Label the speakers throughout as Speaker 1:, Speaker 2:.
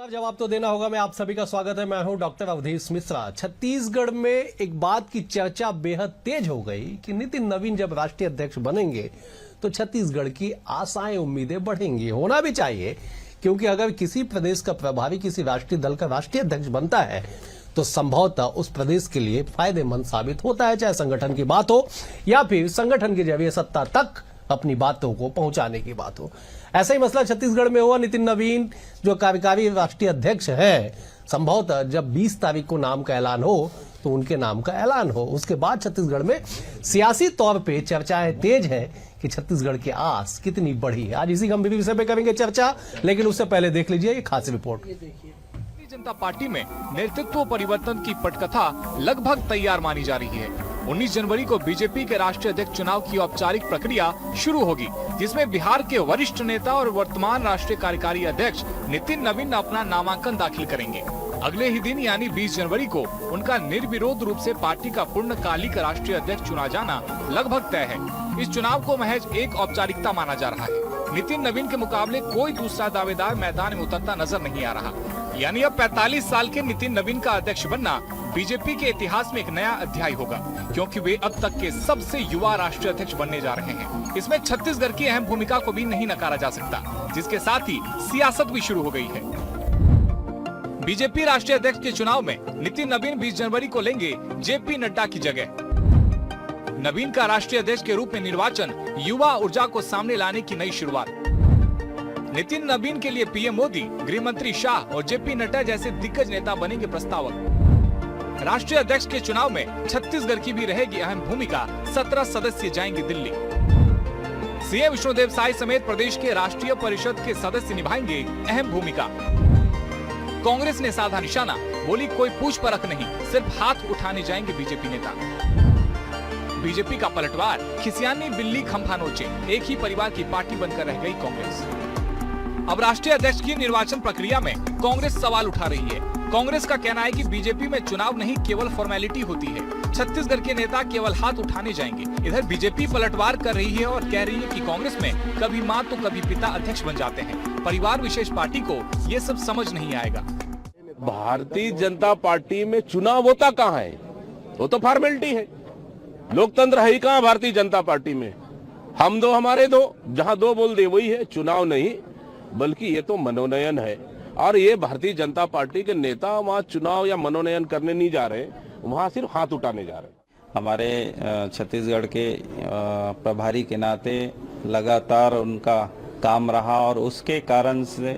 Speaker 1: सवाल जवाब तो देना होगा। मैं आप सभी का स्वागत है। मैं हूं डॉक्टर अवधेश मिश्रा। छत्तीसगढ़ में एक बात की चर्चा बेहद तेज हो गई कि नितिन नवीन जब राष्ट्रीय अध्यक्ष बनेंगे तो छत्तीसगढ़ की आशाएं उम्मीदें बढ़ेंगी। होना भी चाहिए, क्योंकि अगर किसी प्रदेश का प्रभारी किसी राष्ट्रीय दल का राष्ट्रीय अध्यक्ष बनता है तो संभवतः उस प्रदेश के लिए फायदेमंद साबित होता है, चाहे संगठन की बात हो या फिर संगठन के जरिए सत्ता तक अपनी बातों को पहुंचाने की बात हो। ऐसा ही मसला छत्तीसगढ़ में हुआ। नितिन नवीन जो कार्यकारी राष्ट्रीय अध्यक्ष है, संभवतः जब 20 तारीख को नाम का ऐलान हो तो उनके नाम का ऐलान हो। उसके बाद छत्तीसगढ़ में सियासी तौर पे चर्चाएं तेज है कि छत्तीसगढ़ की आस कितनी बढ़ी है। आज इसी गंभीर विषय पे करेंगे चर्चा, लेकिन उससे पहले देख लीजिए ये खास रिपोर्ट।
Speaker 2: भारतीय जनता पार्टी में नेतृत्व परिवर्तन की पटकथा लगभग तैयार मानी जा रही है। 19 जनवरी को बीजेपी के राष्ट्रीय अध्यक्ष चुनाव की औपचारिक प्रक्रिया शुरू होगी, जिसमें बिहार के वरिष्ठ नेता और वर्तमान राष्ट्रीय कार्यकारी अध्यक्ष नितिन नवीन अपना नामांकन दाखिल करेंगे। अगले ही दिन यानी 20 जनवरी को उनका निर्विरोध रूप से पार्टी का पूर्णकालिक राष्ट्रीय अध्यक्ष चुना जाना लगभग तय है। इस चुनाव को महज एक औपचारिकता माना जा रहा है। नितिन नवीन के मुकाबले कोई दूसरा दावेदार मैदान में उतरता नजर नहीं आ रहा। यानी अब 45 साल के नितिन नवीन का अध्यक्ष बनना बीजेपी के इतिहास में एक नया अध्याय होगा, क्योंकि वे अब तक के सबसे युवा राष्ट्रीय अध्यक्ष बनने जा रहे हैं। इसमें छत्तीसगढ़ की अहम भूमिका को भी नहीं नकारा जा सकता, जिसके साथ ही सियासत भी शुरू हो गई है। बीजेपी राष्ट्रीय अध्यक्ष के चुनाव में नितिन नवीन 20 जनवरी को लेंगे जेपी नड्डा की जगह। नवीन का राष्ट्रीय अध्यक्ष के रूप में निर्वाचन युवा ऊर्जा को सामने लाने की नई शुरुआत। नितिन नवीन के लिए पीएम मोदी, गृह मंत्री शाह और जेपी नड्डा जैसे दिग्गज नेता बनेंगे प्रस्तावक। राष्ट्रीय अध्यक्ष के चुनाव में छत्तीसगढ़ की भी रहेगी अहम भूमिका। 17 सदस्य जाएंगे दिल्ली। सीएम विष्णुदेव साय समेत प्रदेश के राष्ट्रीय परिषद के सदस्य निभाएंगे अहम भूमिका। कांग्रेस ने साधा निशाना, बोली कोई पूछ परख नहीं, सिर्फ हाथ उठाने जाएंगे बीजेपी नेता। बीजेपी का पलटवार, खिसियानी बिल्ली खंभा नोचे, एक ही परिवार की पार्टी बनकर रह गई कांग्रेस। अब राष्ट्रीय अध्यक्ष की निर्वाचन प्रक्रिया में कांग्रेस सवाल उठा रही है। कांग्रेस का कहना है कि बीजेपी में चुनाव नहीं केवल फॉर्मेलिटी होती है। छत्तीसगढ़ के नेता केवल हाथ उठाने जाएंगे। इधर बीजेपी पलटवार कर रही है और कह रही है कि कांग्रेस में कभी मां तो कभी पिता अध्यक्ष बन जाते हैं। परिवार विशेष पार्टी को ये सब समझ नहीं आएगा।
Speaker 3: भारतीय जनता पार्टी में चुनाव होता कहाँ है? वो तो फॉर्मेलिटी है। लोकतंत्र है ही कहाँ भारतीय जनता पार्टी में? हम दो हमारे दो, जहाँ दो बोल दे वही है। चुनाव नहीं, बल्कि ये तो मनोनयन है। और ये भारतीय जनता पार्टी के नेता वहाँ चुनाव या मनोनयन करने नहीं जा रहे, वहाँ सिर्फ हाथ उठाने जा रहे।
Speaker 4: हमारे छत्तीसगढ़ के प्रभारी के नाते लगातार उनका काम रहा और उसके कारण से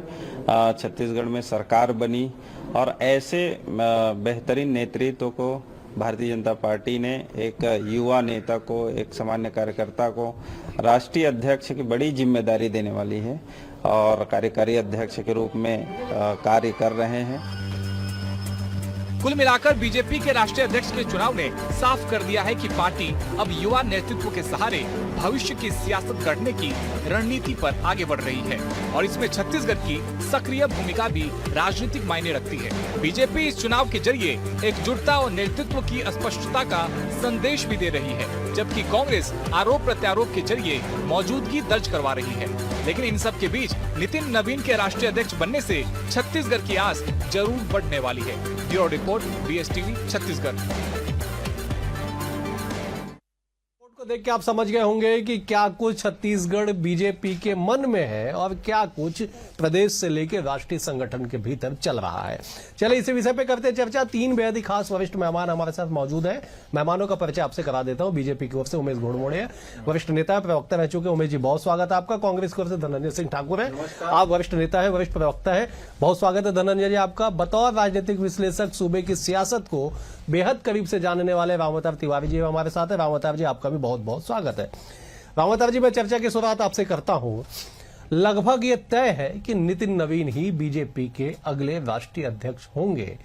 Speaker 4: छत्तीसगढ़ में सरकार बनी और ऐसे बेहतरीन नेतृत्व को भारतीय जनता पार्टी ने एक युवा नेता को, एक सामान्य कार्यकर्ता को राष्ट्रीय अध्यक्ष की बड़ी जिम्मेदारी देने वाली है और कार्यकारी अध्यक्ष के रूप में कार्य कर रहे हैं।
Speaker 2: कुल मिलाकर बीजेपी के राष्ट्रीय अध्यक्ष के चुनाव ने साफ कर दिया है कि पार्टी अब युवा नेतृत्व के सहारे भविष्य की सियासत गढ़ने की रणनीति पर आगे बढ़ रही है और इसमें छत्तीसगढ़ की सक्रिय भूमिका भी राजनीतिक मायने रखती है। बीजेपी इस चुनाव के जरिए एकजुटता और नेतृत्व की स्पष्टता का संदेश भी दे रही है, जबकि कांग्रेस आरोप प्रत्यारोप के जरिए मौजूदगी दर्ज करवा रही है। लेकिन इन सब के बीच नितिन नवीन के राष्ट्रीय अध्यक्ष बनने से छत्तीसगढ़ की आस जरूर बढ़ने वाली है। Bureau report, BSTV, Chhattisgarh.
Speaker 1: को देख के आप समझ गए होंगे कि क्या कुछ छत्तीसगढ़ बीजेपी के मन में है और क्या कुछ प्रदेश से लेकर राष्ट्रीय संगठन के भीतर चल रहा है। चलिए इसी विषय पे करते हैं चर्चा। 3 बेहद ही खास वरिष्ठ मेहमान हमारे साथ मौजूद हैं। मेहमानों का परिचय आपसे करा देता हूं। बीजेपी की ओर से उमेश घोड़मोड़े हैं, वरिष्ठ नेता प्रवक्ता रह चुके। उमेश जी बहुत स्वागत है आपका। कांग्रेस की ओर से धनंजय सिंह ठाकुर है, आप वरिष्ठ नेता है, वरिष्ठ प्रवक्ता है, बहुत स्वागत है धनंजय जी आपका। बतौर राजनीतिक विश्लेषक सूबे की सियासत को बेहद करीब से जानने वाले रामावतार तिवारी जी हमारे साथ है। रामावतार जी आपका भी बहुत बहुत स्वागत है। रामावतार जी मैं चर्चा की शुरुआत आपसे करता हूं। लगभग ये तय है कि नितिन नवीन ही बीजेपी के अगले राष्ट्रीय अध्यक्ष होंगे।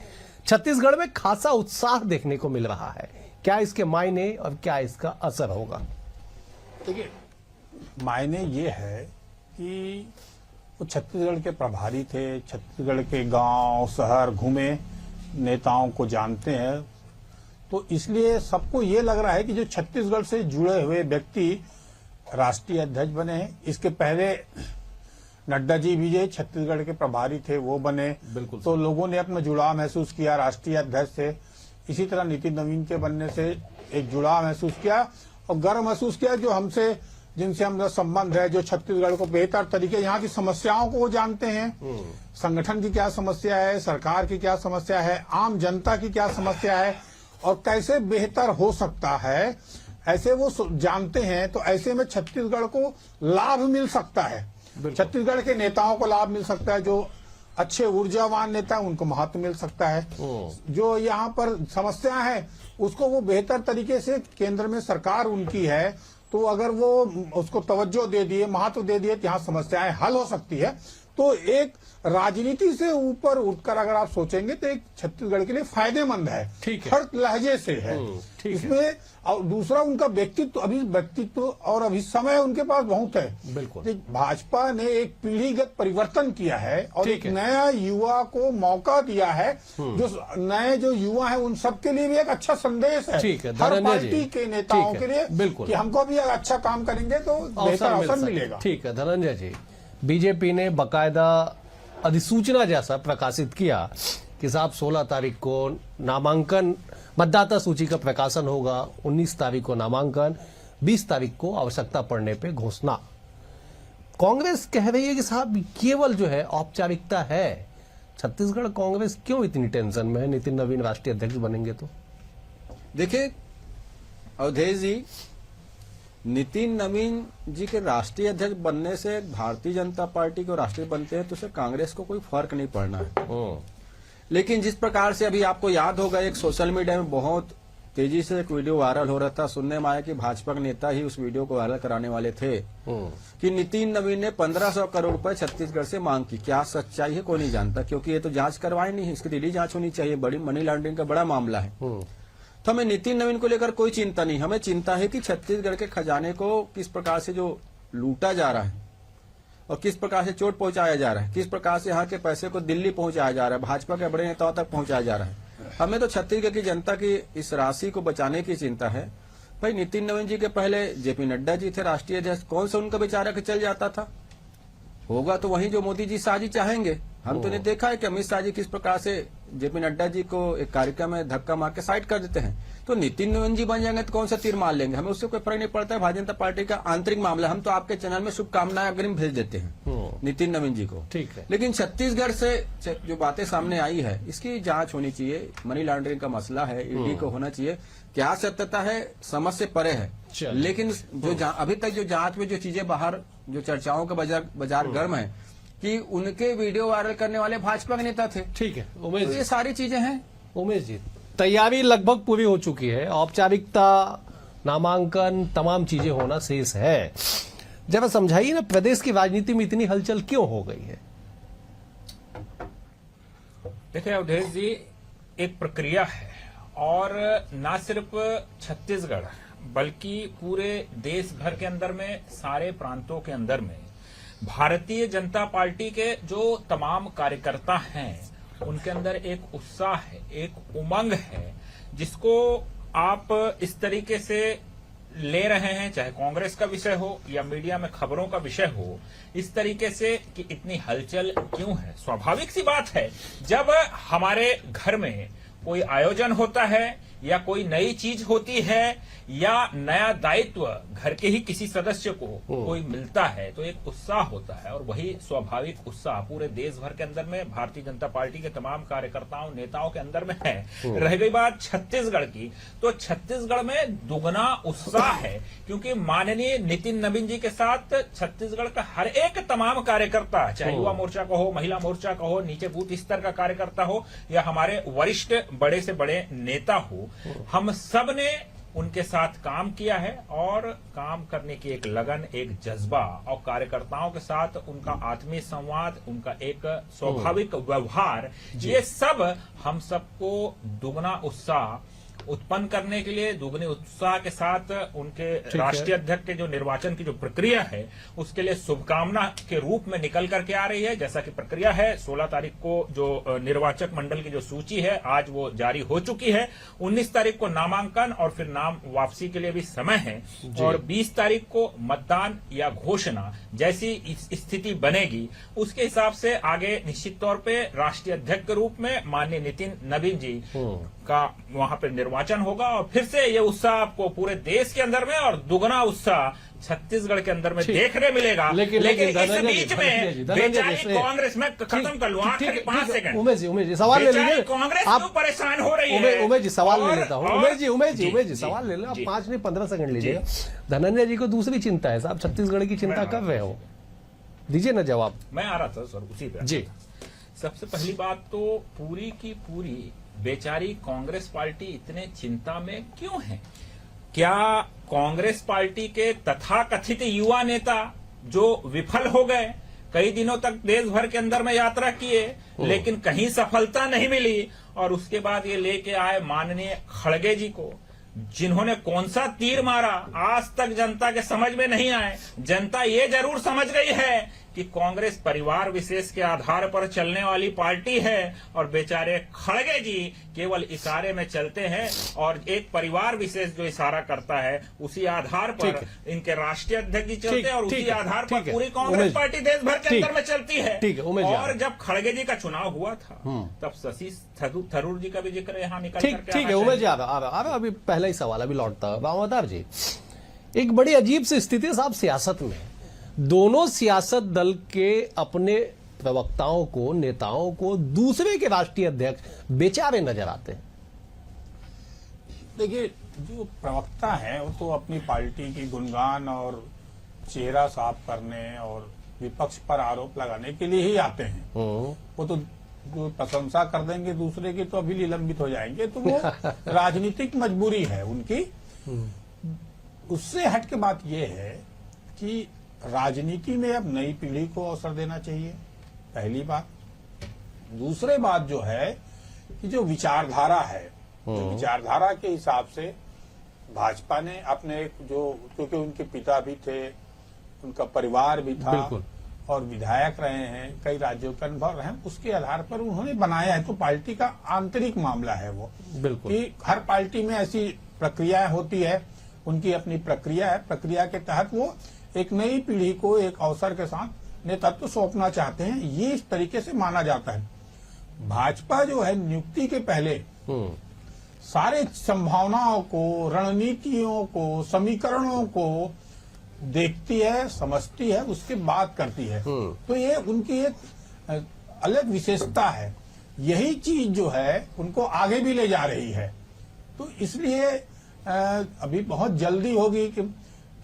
Speaker 1: छत्तीसगढ़ में खासा उत्साह देखने को मिल रहा है, क्या इसके मायने और क्या इसका असर होगा?
Speaker 5: देखिए, मायने ये है कि वो छत्तीसगढ़ के प्रभारी थे, छत्तीसगढ़ के गांव शहर घूमे, नेताओं को जानते हैं, तो इसलिए सबको ये लग रहा है कि जो छत्तीसगढ़ से जुड़े हुए व्यक्ति राष्ट्रीय अध्यक्ष बने हैं। इसके पहले नड्डा जी भी जो छत्तीसगढ़ के प्रभारी थे वो बने,
Speaker 1: बिल्कुल
Speaker 5: तो लोगों ने अपना जुड़ाव महसूस किया राष्ट्रीय अध्यक्ष से। इसी तरह नितिन नवीन के बनने से एक जुड़ाव महसूस किया और गर्व महसूस किया जो हमसे जिनसे हमारा संबंध है, जो छत्तीसगढ़ को बेहतर तरीके यहाँ की समस्याओं को वो जानते हैं, संगठन की क्या समस्या है, सरकार की क्या समस्या है, आम जनता की क्या समस्या है और कैसे बेहतर हो सकता है, ऐसे वो जानते हैं। तो ऐसे में छत्तीसगढ़ को लाभ मिल सकता है, छत्तीसगढ़ के नेताओं को लाभ मिल सकता है, जो अच्छे ऊर्जावान नेता उनको महत्व मिल सकता है, जो यहाँ पर समस्या है उसको वो बेहतर तरीके से, केंद्र में सरकार उनकी है तो अगर वो उसको तवज्जो दे दिए, महत्व दे दिए तो यहाँ समस्याएं हल हो सकती है। तो एक राजनीति से ऊपर उठकर अगर आप सोचेंगे तो एक छत्तीसगढ़ के लिए फायदेमंद है,
Speaker 1: ठीक है।
Speaker 5: हर लहजे से है इसमें। और दूसरा उनका व्यक्तित्व और अभी समय उनके पास बहुत है।
Speaker 1: बिल्कुल।
Speaker 5: भाजपा ने एक पीढ़ीगत परिवर्तन किया है और एक नया युवा को मौका दिया है, जो नए जो युवा है उन सबके लिए भी एक अच्छा संदेश है,
Speaker 1: ठीक है,
Speaker 5: हर
Speaker 1: धनंजय
Speaker 5: पार्टी
Speaker 1: जी।
Speaker 5: के नेताओं के लिए,
Speaker 1: बिल्कुल।
Speaker 5: कि हमको भी अगर अच्छा काम करेंगे तो बेहतर अवसर मिलेगा।
Speaker 1: ठीक है धनंजय जी, बीजेपी ने बकायदा अधिसूचना जैसा प्रकाशित किया कि साहब 16 तारीख को नामांकन, मतदाता सूची का प्रकाशन होगा, 19 तारीख को नामांकन, 20 तारीख को आवश्यकता पड़ने पे घोषणा। कांग्रेस कह रही है कि साहब केवल जो है औपचारिकता है। छत्तीसगढ़ कांग्रेस क्यों इतनी टेंशन में है? नितिन नवीन राष्ट्रीय अध्यक्ष बनेंगे तो
Speaker 6: देखिए अवधेश जी, नितिन नवीन जी के राष्ट्रीय अध्यक्ष बनने से भारतीय जनता पार्टी को राष्ट्रीय बनते हैं तो उससे कांग्रेस को कोई फर्क नहीं पड़ना है। लेकिन जिस प्रकार से अभी आपको याद होगा, एक सोशल मीडिया में बहुत तेजी से एक वीडियो वायरल हो रहा था, सुनने में आया कि भाजपा के नेता ही उस वीडियो को वायरल कराने वाले थे कि नितिन नवीन ने 1500 करोड़ रुपए छत्तीसगढ़ से मांग की। क्या सच्चाई है कोई नहीं जानता, क्योंकि ये तो जांच करवाए नहीं है, इसकी दिल्ली जांच होनी चाहिए, बड़ी मनी लॉन्ड्रिंग का बड़ा मामला है। तो हमें नितिन नवीन को लेकर कोई चिंता नहीं, हमें चिंता है कि छत्तीसगढ़ के खजाने को किस प्रकार से जो लूटा जा रहा है और किस प्रकार से चोट पहुंचाया जा रहा है, किस प्रकार से यहाँ के पैसे को दिल्ली पहुंचाया जा रहा है, भाजपा के बड़े नेताओं तक पहुंचाया जा रहा है। हमें तो छत्तीसगढ़ की जनता की इस राशि को बचाने की चिंता है। भाई नितिन नवीन जी के पहले जेपी नड्डा जी थे राष्ट्रीय अध्यक्ष, कौन सा उनका बेचारा के चल जाता था? होगा तो वही जो मोदी जी शाह जी चाहेंगे। हम तो ने देखा है कि अमित शाह जी किस प्रकार से जेपी नड्डा जी को एक कार्यक्रम में धक्का मार के साइड कर देते हैं। तो नितिन नवीन जी बन जाएंगे तो कौन सा तीर मार लेंगे, हमें उससे कोई फर्क नहीं पड़ता है। भारतीय जनता पार्टी का आंतरिक मामला, हम तो आपके चैनल में शुभकामनाएं अग्रिम भेज देते हैं नितिन नवीन जी को।
Speaker 1: ठीक है।
Speaker 6: लेकिन छत्तीसगढ़ से जो बातें सामने आई है इसकी जांच होनी चाहिए, मनी लॉन्ड्रिंग का मसला है, ईडी को होना चाहिए। क्या सत्यता है समझ से परे है, लेकिन जो अभी तक जो जांच में जो चीजें बाहर, जो चर्चाओं का बाजार गर्म है कि उनके वीडियो वायरल करने वाले भाजपा के नेता थे।
Speaker 1: ठीक है उमेश,
Speaker 6: तो ये सारी चीजें हैं।
Speaker 1: उमेश जी, तैयारी लगभग पूरी हो चुकी है, औपचारिकता, नामांकन, तमाम चीजें होना शेष है। जरा समझाइए ना, प्रदेश की राजनीति में इतनी हलचल क्यों हो गई है?
Speaker 7: देखिए अवधेश जी, एक प्रक्रिया है और न सिर्फ छत्तीसगढ़ बल्कि पूरे देश भर के अंदर में, सारे प्रांतों के अंदर में भारतीय जनता पार्टी के जो तमाम कार्यकर्ता हैं उनके अंदर एक उत्साह है, एक उमंग है, जिसको आप इस तरीके से ले रहे हैं, चाहे कांग्रेस का विषय हो या मीडिया में खबरों का विषय हो, इस तरीके से कि इतनी हलचल क्यों है। स्वाभाविक सी बात है, जब हमारे घर में कोई आयोजन होता है या कोई नई चीज होती है या नया दायित्व घर के ही किसी सदस्य को कोई मिलता है तो एक उत्साह होता है, और वही स्वाभाविक उत्साह पूरे देश भर के अंदर में भारतीय जनता पार्टी के तमाम कार्यकर्ताओं, नेताओं के अंदर में है। रह गई बात छत्तीसगढ़ की, तो छत्तीसगढ़ में दुगना उत्साह है, क्योंकि माननीय नितिन नवीन जी के साथ छत्तीसगढ़ का हर एक तमाम कार्यकर्ता, चाहे युवा मोर्चा का हो, महिला मोर्चा का हो, नीचे बूथ स्तर का कार्यकर्ता हो या हमारे वरिष्ठ बड़े से बड़े नेता हो, हम सब ने उनके साथ काम किया है और काम करने की एक लगन, एक जज्बा और कार्यकर्ताओं के साथ उनका आत्मीय संवाद, उनका एक स्वाभाविक व्यवहार, ये सब हम सबको दुगना उत्साह उत्पन्न करने के लिए दुगने उत्साह के साथ उनके राष्ट्रीय अध्यक्ष के जो निर्वाचन की जो प्रक्रिया है उसके लिए शुभकामना के रूप में निकल करके आ रही है। जैसा कि प्रक्रिया है 16 तारीख को जो निर्वाचक मंडल की जो सूची है आज वो जारी हो चुकी है। 19 तारीख को नामांकन और फिर नाम वापसी के लिए भी समय है और 20 तारीख को मतदान या घोषणा जैसी स्थिति बनेगी उसके हिसाब से आगे निश्चित तौर पे राष्ट्रीय अध्यक्ष के रूप में माननीय नितिन नवीन जी का वहां पर निर्वाचन होगा और फिर से ये उत्साह आपको पूरे देश के अंदर में और दुगना उत्साह छत्तीसगढ़ के अंदर में देखने मिलेगा। लेकिन इस बीच में बेचारी कांग्रेस में खत्म कर लूं आखिरी 5 सेकंड।
Speaker 1: उमेश जी सवाल ले लीजिए।
Speaker 7: कांग्रेस क्यों परेशान हो रही है?
Speaker 1: उमेश जी सवाल ले लेता हूँ। उमेश जी सवाल ले लो। आप 5 नहीं 15 सेकंड लीजिएगा। धनंजय जी को दूसरी चिंता है साहब, छत्तीसगढ़ की चिंता कर रहे हो, दीजिए ना जवाब।
Speaker 7: मैं आ रहा था सर उसी पे
Speaker 1: जी।
Speaker 7: सबसे पहली बात तो पूरी की पूरी बेचारी कांग्रेस पार्टी इतने चिंता में क्यों है? क्या कांग्रेस पार्टी के तथाकथित युवा नेता जो विफल हो गए, कई दिनों तक देश भर के अंदर में यात्रा किए लेकिन कहीं सफलता नहीं मिली और उसके बाद ये लेके आए माननीय खड़गे जी को, जिन्होंने कौन सा तीर मारा आज तक जनता के समझ में नहीं आए। जनता ये जरूर समझ गई है कि कांग्रेस परिवार विशेष के आधार पर चलने वाली पार्टी है और बेचारे खड़गे जी केवल इशारे में चलते हैं और एक परिवार विशेष जो इशारा करता है उसी आधार पर इनके राष्ट्रीय अध्यक्ष जी चलते हैं और उसी आधार पर पूरी कांग्रेस पार्टी देश भर के अंदर में चलती है। और जब खड़गे जी का चुनाव हुआ था तब शशि थरूर जी का भी जिक्र यहाँ निकल करके
Speaker 1: ठीक है उमेश जी अभी पहला ही सवाल अभी लौटता है जी। एक बड़ी अजीब सी स्थिति है साहब सियासत में, दोनों सियासत दल के अपने प्रवक्ताओं को नेताओं को दूसरे के राष्ट्रीय अध्यक्ष बेचारे नजर आते हैं।
Speaker 5: देखिए जो प्रवक्ता हैं वो तो अपनी पार्टी की गुणगान और चेहरा साफ करने और विपक्ष पर आरोप लगाने के लिए ही आते हैं। वो तो जो प्रशंसा कर देंगे दूसरे की तो अभी निलंबित हो जाएंगे, तो वो राजनीतिक मजबूरी है उनकी। उससे हट के बात यह है कि राजनीति में अब नई पीढ़ी को अवसर देना चाहिए, पहली बात। दूसरी बात जो है कि जो विचारधारा है, जो विचारधारा के हिसाब से भाजपा ने अपने जो, क्योंकि उनके पिता भी थे, उनका परिवार भी था और विधायक रहे हैं, कई राज्यों का अनुभव रहे, उसके आधार पर उन्होंने बनाया है। तो पार्टी का आंतरिक मामला है वो, कि हर पार्टी में ऐसी प्रक्रियाएं होती है, उनकी अपनी प्रक्रिया है। प्रक्रिया के तहत वो एक नई पीढ़ी को एक अवसर के साथ नेतृत्व सौंपना चाहते हैं, ये इस तरीके से माना जाता है। भाजपा जो है नियुक्ति के पहले सारे संभावनाओं को, रणनीतियों को, समीकरणों को देखती है, समझती है, उसके बाद करती है। तो ये उनकी एक अलग विशेषता है। यही चीज जो है उनको आगे भी ले जा रही है। तो इसलिए अभी बहुत जल्दी होगी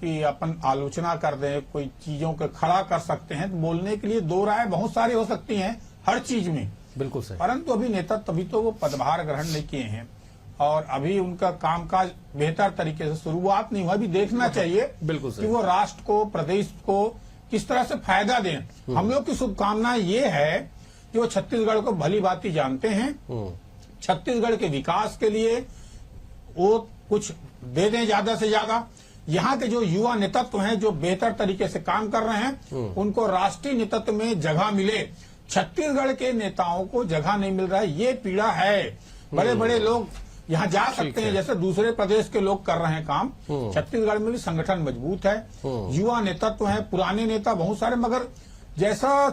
Speaker 5: कि अपन आलोचना कर दें, कोई चीजों को खड़ा कर सकते हैं। तो बोलने के लिए दो राय बहुत सारी हो सकती हैं हर चीज में, बिल्कुल सही। परंतु अभी नेता तभी तो वो पदभार ग्रहण नहीं किए हैं और अभी उनका कामकाज बेहतर तरीके से शुरुआत नहीं हुआ। अभी देखना चाहिए बिल्कुल कि वो राष्ट्र को, प्रदेश को किस तरह से फायदा दें। हम लोग की शुभकामना ये है कि वो छत्तीसगढ़ को भली भांति जानते हैं, छत्तीसगढ़ के विकास के लिए वो कुछ दे दें ज्यादा से ज्यादा। यहाँ के जो युवा नेतृत्व हैं जो बेहतर तरीके से काम कर रहे हैं, उनको राष्ट्रीय नेतृत्व में जगह मिले। छत्तीसगढ़ के नेताओं को जगह नहीं मिल रहा है, ये पीड़ा है। बड़े बड़े लोग यहाँ जा सकते हैं, जैसे दूसरे प्रदेश के लोग कर रहे हैं काम। छत्तीसगढ़ में भी संगठन मजबूत है, युवा नेतृत्व है, पुराने नेता बहुत सारे, मगर जैसा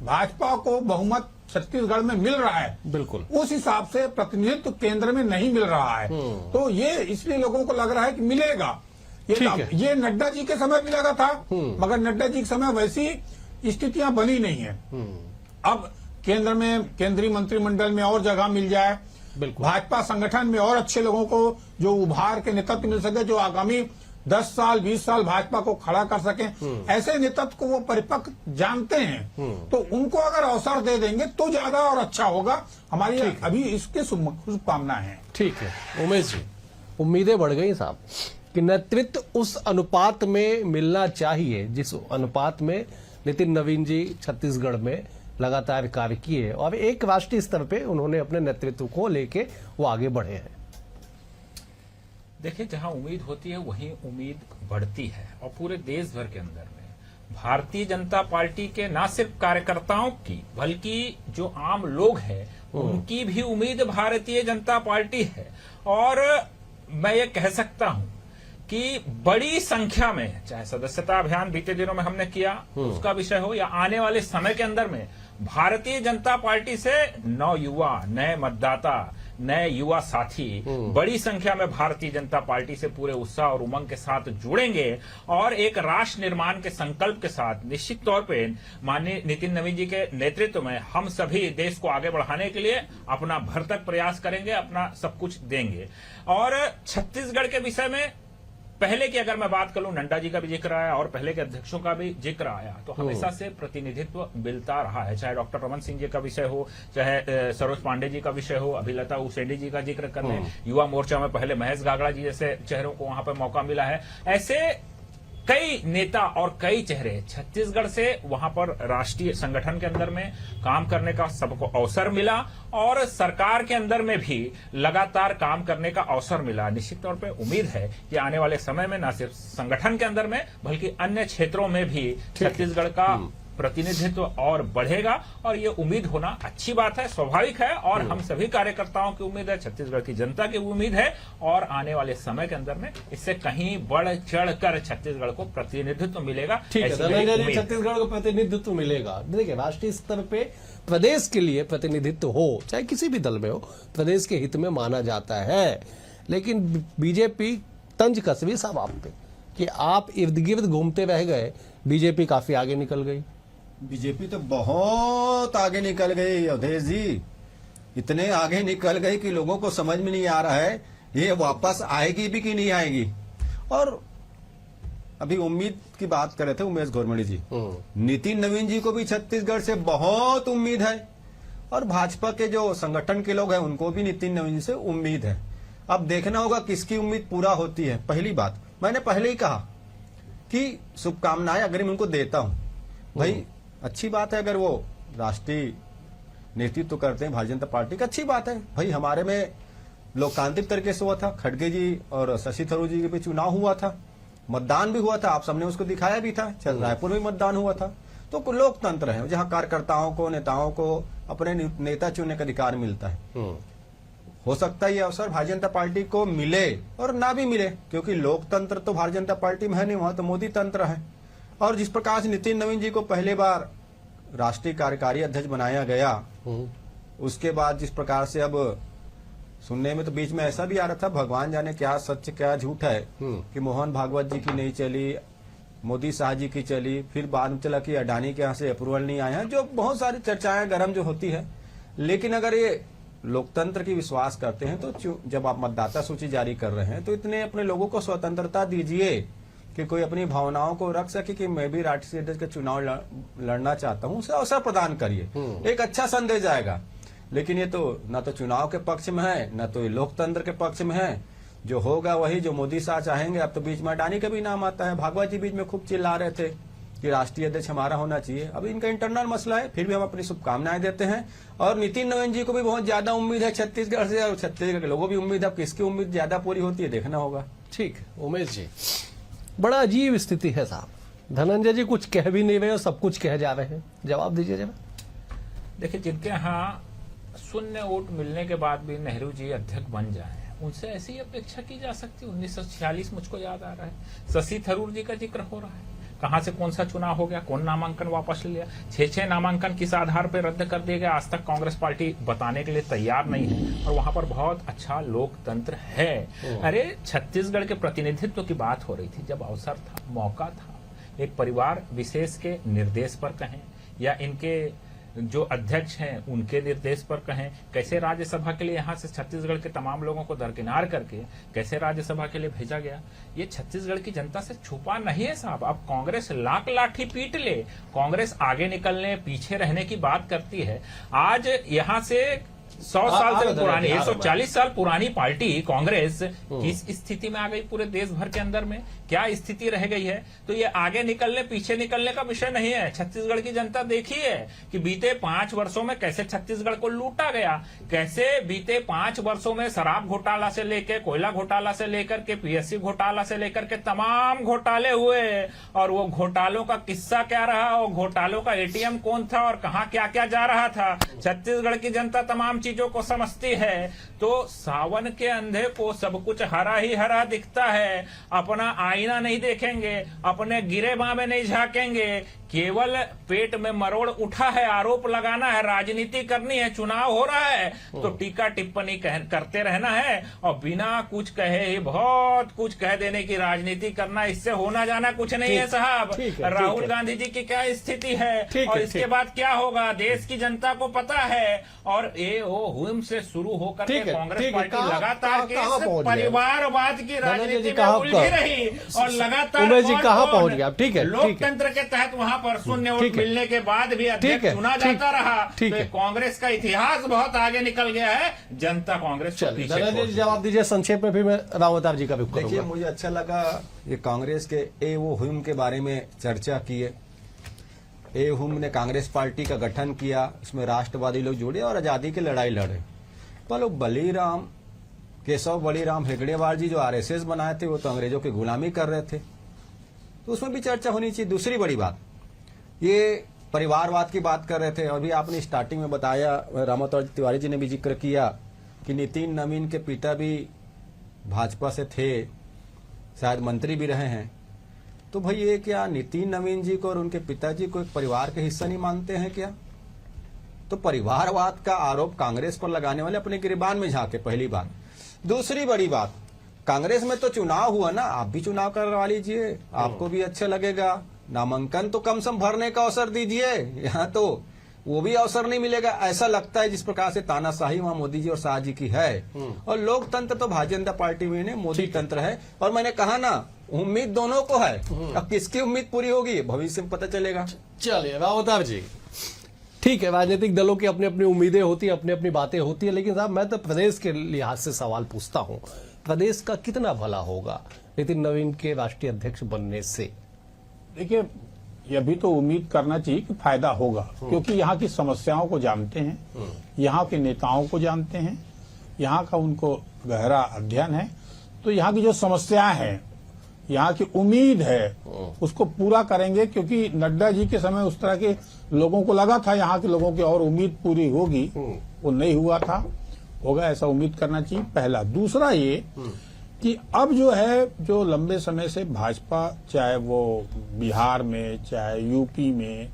Speaker 5: भाजपा को बहुमत छत्तीसगढ़ में मिल रहा है, बिल्कुल उस हिसाब से प्रतिनिधित्व केंद्र में नहीं मिल रहा है। तो ये इसलिए लोगों को लग रहा है कि मिलेगा। ये नड्डा जी के समय भी लगा था, मगर नड्डा जी के समय वैसी स्थितियां बनी नहीं है। अब केंद्र में, केंद्रीय मंत्रिमंडल में और जगह मिल जाए, भाजपा संगठन में और अच्छे लोगों को जो उभार के नेतृत्व मिल सके, जो आगामी 10 साल 20 साल भाजपा को खड़ा कर सके, ऐसे नेतृत्व को वो परिपक्व जानते हैं। तो उनको अगर अवसर दे देंगे तो ज्यादा और अच्छा होगा। हमारी अभी इसके शुभकामना है।
Speaker 1: ठीक है उमेश जी, उम्मीदें बढ़ गई साहब कि नेतृत्व उस अनुपात में मिलना चाहिए जिस अनुपात में नितिन नवीन जी छत्तीसगढ़ में लगातार कार्य किए और एक राष्ट्रीय स्तर पे उन्होंने अपने नेतृत्व को लेके वो आगे बढ़े हैं।
Speaker 7: देखिए, जहां उम्मीद होती है वहीं उम्मीद बढ़ती है, और पूरे देश भर के अंदर में भारतीय जनता पार्टी के न सिर्फ कार्यकर्ताओं की बल्कि जो आम लोग हैं उनकी भी उम्मीद भारतीय जनता पार्टी है। और मैं ये कह सकता हूं कि बड़ी संख्या में, चाहे सदस्यता अभियान बीते दिनों में हमने किया उसका विषय हो, या आने वाले समय के अंदर में भारतीय जनता पार्टी से नौयुवा, नए मतदाता, नए युवा साथी बड़ी संख्या में भारतीय जनता पार्टी से पूरे उत्साह और उमंग के साथ जुड़ेंगे, और एक राष्ट्र निर्माण के संकल्प के साथ निश्चित तौर पे माननीय नितिन नवीन जी के नेतृत्व में हम सभी देश को आगे बढ़ाने के लिए अपना भरसक प्रयास करेंगे, अपना सब कुछ देंगे। और छत्तीसगढ़ के विषय में पहले की अगर मैं बात करूं, नड्डा जी का भी जिक्र आया और पहले के अध्यक्षों का भी जिक्र आया, तो हमेशा से प्रतिनिधित्व मिलता रहा है। चाहे डॉक्टर रमन सिंह जी का विषय हो, चाहे सरोज पांडे जी का विषय हो, अभी लता उसेंडी जी का जिक्र कर लें, युवा मोर्चा में पहले महेश गागड़ा जी जैसे चेहरों को वहां पर मौका मिला है। ऐसे कई नेता और कई चेहरे छत्तीसगढ़ से वहां पर राष्ट्रीय संगठन के अंदर में काम करने का सबको अवसर मिला, और सरकार के अंदर में भी लगातार काम करने का अवसर मिला। निश्चित तौर पे उम्मीद है कि आने वाले समय में न सिर्फ संगठन के अंदर में बल्कि अन्य क्षेत्रों में भी छत्तीसगढ़ का प्रतिनिधित्व और बढ़ेगा, और ये उम्मीद होना अच्छी बात है, स्वाभाविक है। और हम सभी कार्यकर्ताओं की उम्मीद है, छत्तीसगढ़ की जनता की उम्मीद है, और आने वाले समय के अंदर में इससे कहीं बढ़ चढ़कर छत्तीसगढ़ को प्रतिनिधित्व मिलेगा।
Speaker 1: ठीक है धनंजय जी, छत्तीसगढ़ को प्रतिनिधित्व मिलेगा। देखिए, राष्ट्रीय स्तर पे प्रदेश के लिए प्रतिनिधित्व हो, चाहे किसी भी दल में हो, प्रदेश के हित में माना जाता है। लेकिन बीजेपी तंज कसबी साहब आप पे कि आप इर्द गिर्द घूमते रह गए, बीजेपी काफी आगे निकल गई।
Speaker 6: बीजेपी तो बहुत आगे निकल गई अवधेश जी, इतने आगे निकल गई कि लोगों को समझ में नहीं आ रहा है ये वापस आएगी भी कि नहीं आएगी। और अभी उम्मीद की बात कर रहे थे उमेश घोरमणी जी, नितिन नवीन जी को भी छत्तीसगढ़ से बहुत उम्मीद है, और भाजपा के जो संगठन के लोग हैं उनको भी नितिन नवीन जी से उम्मीद है। अब देखना होगा किसकी उम्मीद पूरा होती है। पहली बात मैंने पहले ही कहा कि शुभकामनाएं अगर मैं उनको देता हूं, भाई अच्छी बात है अगर वो राष्ट्रीय नेतृत्व करते हैं भारतीय जनता पार्टी का, अच्छी बात है। भाई हमारे में लोकतांत्रिक तरीके से हुआ था, खड़गे जी और शशि थरूर जी के भी चुनाव हुआ था, मतदान भी हुआ था, आप सबने उसको दिखाया भी था, रायपुर में मतदान हुआ था। तो लोकतंत्र है जहां कार्यकर्ताओं को, नेताओं को अपने नेता चुनने का अधिकार मिलता है। हो सकता है ये अवसर भारतीय जनता पार्टी को मिले और ना भी मिले, क्योंकि लोकतंत्र तो भारतीय जनता पार्टी में है नहीं, वहां तो मोदी तंत्र है। और जिस प्रकार से नितिन नवीन जी को पहले बार राष्ट्रीय कार्यकारी अध्यक्ष बनाया गया, उसके बाद जिस प्रकार से अब सुनने में तो बीच में ऐसा भी आ रहा था, भगवान जाने क्या सच क्या झूठ है, कि मोहन भागवत जी की नहीं चली, मोदी शाह जी की चली, फिर बाद में चला कि अडानी के यहाँ से अप्रूवल नहीं आया है, जो बहुत सारी चर्चाएं गर्म जो होती है। लेकिन अगर ये लोकतंत्र की विश्वास करते हैं तो जब आप मतदाता सूची जारी कर रहे हैं तो इतने अपने लोगों को स्वतंत्रता दीजिए कि कोई अपनी भावनाओं को रख सके कि मैं भी राष्ट्रीय अध्यक्ष का चुनाव लड़ना चाहता हूं, उसे अवसर प्रदान करिए, एक अच्छा संदेश जाएगा। लेकिन ये तो ना तो चुनाव के पक्ष में है, ना तो ये लोकतंत्र के पक्ष में है। जो होगा वही जो मोदी शाह चाहेंगे। अब तो बीच में अडानी का भी नाम आता है, भागवत जी बीच में खूब चिल्ला रहे थे कि राष्ट्रीय अध्यक्ष हमारा होना चाहिए। अब इनका इंटरनल मसला है, फिर भी हम अपनी शुभकामनाएं देते हैं। और नितिन नवीन जी को भी बहुत ज्यादा उम्मीद है छत्तीसगढ़ से, और छत्तीसगढ़ के लोगों भी उम्मीद है। किसकी उम्मीद ज्यादा पूरी होती है देखना होगा।
Speaker 1: ठीक, उमेश जी, बड़ा अजीब स्थिति है साहब। धनंजय जी कुछ कह भी नहीं रहे और सब कुछ कह जा रहे हैं, जवाब दीजिए जरा।
Speaker 7: देखिए, जिनके यहाँ शून्य वोट मिलने के बाद भी नेहरू जी अध्यक्ष बन जाए, उनसे ऐसी अपेक्षा की जा सकती। 1946 मुझको याद आ रहा है, शशि थरूर जी का जिक्र हो रहा है, कहां से कौन सा चुनाव हो गया, कौन नामांकन वापस ले लिया, 6 नामांकन किस आधार पर रद्द कर दिए गए, आज तक कांग्रेस पार्टी बताने के लिए तैयार नहीं है। और वहां पर बहुत अच्छा लोकतंत्र है। अरे छत्तीसगढ़ के प्रतिनिधित्व की बात हो रही थी, जब अवसर था, मौका था, एक परिवार विशेष के निर्देश पर कहें या इनके जो अध्यक्ष हैं उनके निर्देश पर कहें, कैसे राज्यसभा के लिए यहाँ से छत्तीसगढ़ के तमाम लोगों को दरकिनार करके कैसे राज्यसभा के लिए भेजा गया, ये छत्तीसगढ़ की जनता से छुपा नहीं है साहब। अब कांग्रेस लाख लाठी पीट ले, कांग्रेस आगे निकलने पीछे रहने की बात करती है। आज यहाँ से 100 साल से
Speaker 1: आ-
Speaker 7: पुरानी,
Speaker 1: आ-
Speaker 7: 140 साल पुरानी पार्टी कांग्रेस किस स्थिति में आ गई पूरे देश भर के अंदर में, क्या स्थिति रह गई है। तो ये आगे निकलने पीछे निकलने का विषय नहीं है। छत्तीसगढ़ की जनता देखी है कि बीते 5 वर्षों में कैसे छत्तीसगढ़ को लूटा गया, कैसे बीते 5 वर्षों में शराब घोटाला से लेकर, कोयला घोटाला से लेकर के, पीएससी घोटाला से लेकर के तमाम घोटाले हुए, और वो घोटालों का किस्सा क्या रहा, और घोटालों का एटीएम कौन था और कहां क्या क्या जा रहा था, छत्तीसगढ़ की जनता तमाम चीजों को समझती है। तो सावन के अंधे को सब कुछ हरा ही हरा दिखता है। अपना आईना नहीं देखेंगे, अपने गिरेबां में नहीं झांकेंगे, केवल पेट में मरोड़ उठा है, आरोप लगाना है, राजनीति करनी है, चुनाव हो रहा है तो टीका टिप्पणी करते रहना है, और बिना कुछ कहे ही बहुत कुछ कह देने की राजनीति करना। इससे होना जाना कुछ नहीं है साहब।
Speaker 1: ठीक है,
Speaker 7: राहुल
Speaker 1: ठीक है।
Speaker 7: गांधी जी की क्या स्थिति है
Speaker 1: ठीक
Speaker 7: और
Speaker 1: है,
Speaker 7: इसके
Speaker 1: ठीक।
Speaker 7: बाद क्या होगा देश की जनता को पता है। और ये वो हुम से शुरू होकर के
Speaker 1: ठीक है,
Speaker 7: कांग्रेस
Speaker 1: ठीक है।
Speaker 7: पार्टी
Speaker 1: कहाँ-
Speaker 7: लगातार
Speaker 1: कहाँ पहुंच गए?
Speaker 7: परिवारवाद की
Speaker 1: जी,
Speaker 7: राजनीति में
Speaker 1: कहाँ-
Speaker 7: उलझी रही, और लगातार
Speaker 1: उमेश जी
Speaker 7: कौन-
Speaker 1: कहाँ
Speaker 7: कौन
Speaker 1: पहुंच गया? ठीक है, ठीक है।
Speaker 7: लोकतंत्र के तहत वहां पर शून्य वोट
Speaker 1: ठीक है।
Speaker 7: मिलने के बाद भी
Speaker 1: ठीक
Speaker 7: अध्यक्ष
Speaker 1: है,
Speaker 7: चुना
Speaker 1: ठीक-
Speaker 7: जाता रहा।
Speaker 1: ठीक
Speaker 7: तो
Speaker 1: है।
Speaker 7: ये कांग्रेस का इतिहास बहुत आगे निकल गया है, जनता कांग्रेस को
Speaker 1: चलिए
Speaker 7: पीछे
Speaker 1: धनंजय
Speaker 7: छोड़
Speaker 1: जी
Speaker 7: दी।
Speaker 1: जवाब दीजिए संक्षेप में, फिर मैं राम अवतार जी का भी
Speaker 6: देखिए,
Speaker 1: करूंगा।
Speaker 6: मुझे अच्छा लगा ये कांग्रेस के ए वो हुम के बारे में चर्चा की है। ए हुम ने कांग्रेस पार्टी का गठन किया, उसमें राष्ट्रवादी लोग जुड़े और आजादी की लड़ाई लड़े। पर लोग बलीराम केशव बलीराम हेगड़ेवार जी जो आरएसएस बनाए थे, वो तो अंग्रेजों की गुलामी कर रहे थे, तो उसमें भी चर्चा होनी चाहिए। दूसरी बड़ी बात, ये परिवारवाद की बात कर रहे थे, और भी आपने स्टार्टिंग में बताया, रामावतार तिवारी जी ने भी जिक्र किया कि नितिन नवीन के पिता भी भाजपा से थे, शायद मंत्री भी रहे हैं। तो भाई ये क्या नितिन नवीन जी को और उनके पिताजी को एक परिवार के हिस्सा नहीं मानते हैं क्या? तो परिवारवाद का आरोप कांग्रेस पर लगाने वाले अपने गिरबान में झांके, पहली बात। दूसरी बड़ी बात, कांग्रेस में तो चुनाव हुआ ना, आप भी चुनाव करवा लीजिए, आपको भी अच्छा लगेगा। नामांकन तो कम से कम भरने का अवसर दीजिए, यहाँ तो वो भी अवसर नहीं मिलेगा। ऐसा लगता है जिस प्रकार से तानाशाही वहां मोदी जी और शाह जी की है, और लोकतंत्र तो भारतीय जनता पार्टी में नहीं, मोदी तंत्र है। और मैंने कहा ना, उम्मीद दोनों को है, अब किसकी उम्मीद पूरी होगी भविष्य में पता चलेगा।
Speaker 1: चलिए राम अवतार जी, ठीक है, राजनीतिक दलों की अपनी अपनी उम्मीदें होती है, अपनी अपनी बातें होती है, लेकिन साहब मैं तो प्रदेश के लिहाज से सवाल पूछता हूं, प्रदेश का कितना भला होगा नितिन नवीन के राष्ट्रीय अध्यक्ष बनने से?
Speaker 5: देखिए, यह भी तो उम्मीद करना चाहिए कि फायदा होगा, क्योंकि यहाँ की समस्याओं को जानते हैं, यहाँ के नेताओं को जानते हैं, यहाँ का उनको गहरा अध्ययन है। तो यहाँ की जो समस्याएं हैं, यहाँ की उम्मीद है, उसको पूरा करेंगे। क्योंकि नड्डा जी के समय उस तरह के लोगों को लगा था यहाँ के लोगों की और उम्मीद पूरी होगी, वो नहीं हुआ था, होगा ऐसा उम्मीद करना चाहिए, पहला। दूसरा ये कि अब जो है, जो लंबे समय से भाजपा, चाहे वो बिहार में, चाहे यूपी में,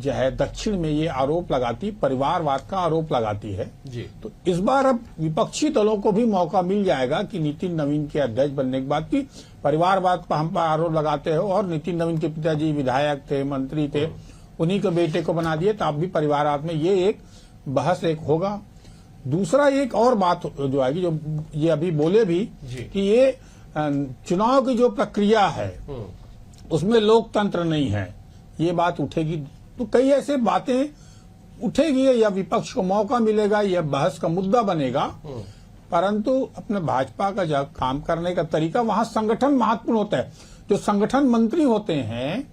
Speaker 5: चाहे दक्षिण में, ये आरोप लगाती, परिवारवाद का आरोप लगाती है
Speaker 1: जी।
Speaker 5: तो इस बार अब विपक्षी दलों को भी मौका मिल जाएगा कि नितिन नवीन के अध्यक्ष बनने के बाद की परिवारवाद पर हम पर आरोप लगाते हो, और नितिन नवीन के पिताजी विधायक थे, मंत्री थे, उन्हीं के बेटे को बना दिए, तो अब भी परिवारवाद में ये एक बहस एक होगा। दूसरा एक और बात जो आएगी, जो ये अभी बोले भी कि ये चुनाव की जो प्रक्रिया है उसमें लोकतंत्र नहीं है, ये बात उठेगी। तो कई ऐसे बातें उठेगी, या विपक्ष को मौका मिलेगा, यह बहस का मुद्दा बनेगा। परंतु अपने भाजपा का जो काम करने का तरीका, वहां संगठन महत्वपूर्ण होता है। जो संगठन मंत्री होते हैं,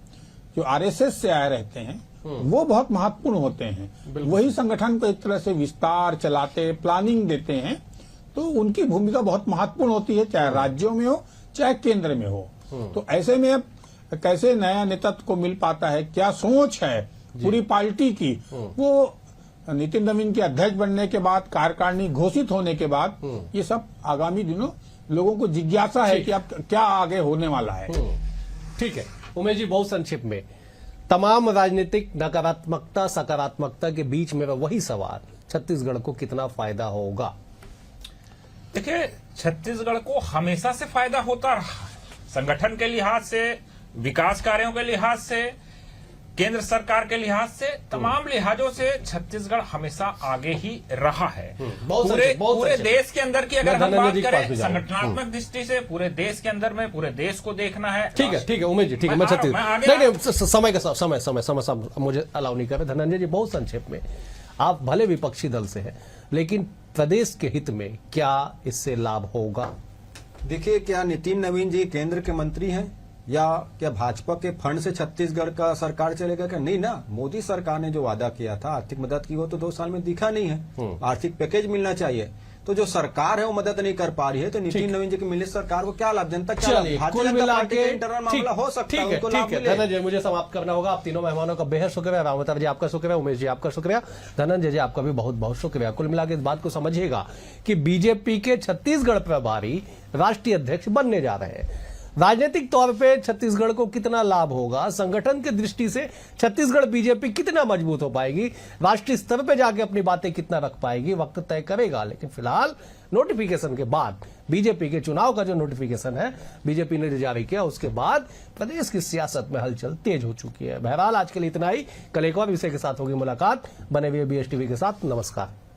Speaker 5: जो आरएसएस से आए रहते हैं, वो बहुत महत्वपूर्ण होते हैं। वही संगठन को एक तरह से विस्तार चलाते, प्लानिंग देते हैं, तो उनकी भूमिका बहुत महत्वपूर्ण होती है, चाहे राज्यों में हो चाहे केंद्र में हो। तो ऐसे में अब कैसे नया नेतृत्व को मिल पाता है, क्या सोच है पूरी पार्टी की, वो नितिन नवीन के अध्यक्ष बनने के बाद, कार्यकारिणी घोषित होने के बाद, ये सब आगामी दिनों लोगों को जिज्ञासा है कि अब क्या आगे होने वाला है।
Speaker 1: ठीक है उमेश जी, बहुत संक्षिप्त में, तमाम राजनीतिक नकारात्मकता सकारात्मकता के बीच में वही सवाल, छत्तीसगढ़ को कितना फायदा होगा?
Speaker 7: देखिए, छत्तीसगढ़ को हमेशा से फायदा होता रहा है, संगठन के लिहाज से, विकास कार्यों के लिहाज से, केंद्र सरकार के लिहाज से, तमाम लिहाजों से छत्तीसगढ़ हमेशा आगे ही रहा है। पूरे देश के अंदर की अगर हम बात करें संगठनात्मक दृष्टि से, पूरे देश के अंदर में पूरे देश को देखना है।
Speaker 1: ठीक है उमेश जी, ठीक है, मैं समय मुझे अलाउ नहीं कर रहे। धनंजय जी, बहुत संक्षेप में, आप भले विपक्षी दल से हैं, लेकिन प्रदेश के हित में क्या इससे लाभ होगा?
Speaker 6: देखिए, क्या नितिन नवीन जी केंद्र के मंत्री हैं या क्या भाजपा के फंड से छत्तीसगढ़ का सरकार चलेगा? क्या नहीं ना। मोदी सरकार ने जो वादा किया था आर्थिक मदद की, वो तो 2 साल में दिखा नहीं है। आर्थिक पैकेज मिलना चाहिए, तो जो सरकार है वो मदद नहीं कर पा रही है, तो नितिन नवीन जी की मिली सरकार को क्या लाभ? जनता क्या लाभ? भारतीय जनता पार्टी का इंटरनल मामला हो सकता है, उनको लाभ मिले।
Speaker 1: धनंजय, मुझे समाप्त करना होगा। आप तीनों मेहमानों का बेहद शुक्रिया। रामवतार जी आपका शुक्रिया, उमेश जी आपका शुक्रिया, धनंजय जी आपका भी बहुत बहुत शुक्रिया। कुल मिलाकर इस बात को समझिएगा कि बीजेपी के छत्तीसगढ़ प्रभारी राष्ट्रीय अध्यक्ष बनने जा रहे हैं। राजनीतिक तौर पे छत्तीसगढ़ को कितना लाभ होगा, संगठन की दृष्टि से छत्तीसगढ़ बीजेपी कितना मजबूत हो पाएगी, राष्ट्रीय स्तर पे जाके अपनी बातें कितना रख पाएगी, वक्त तय करेगा। लेकिन फिलहाल नोटिफिकेशन के बाद, बीजेपी के चुनाव का जो नोटिफिकेशन है बीजेपी ने जारी किया, उसके बाद प्रदेश की सियासत में हलचल तेज हो चुकी है। बहरहाल आज के लिए इतना ही। कल एक और विषय के साथ होगी मुलाकात। बने हुए BSTV के साथ। नमस्कार।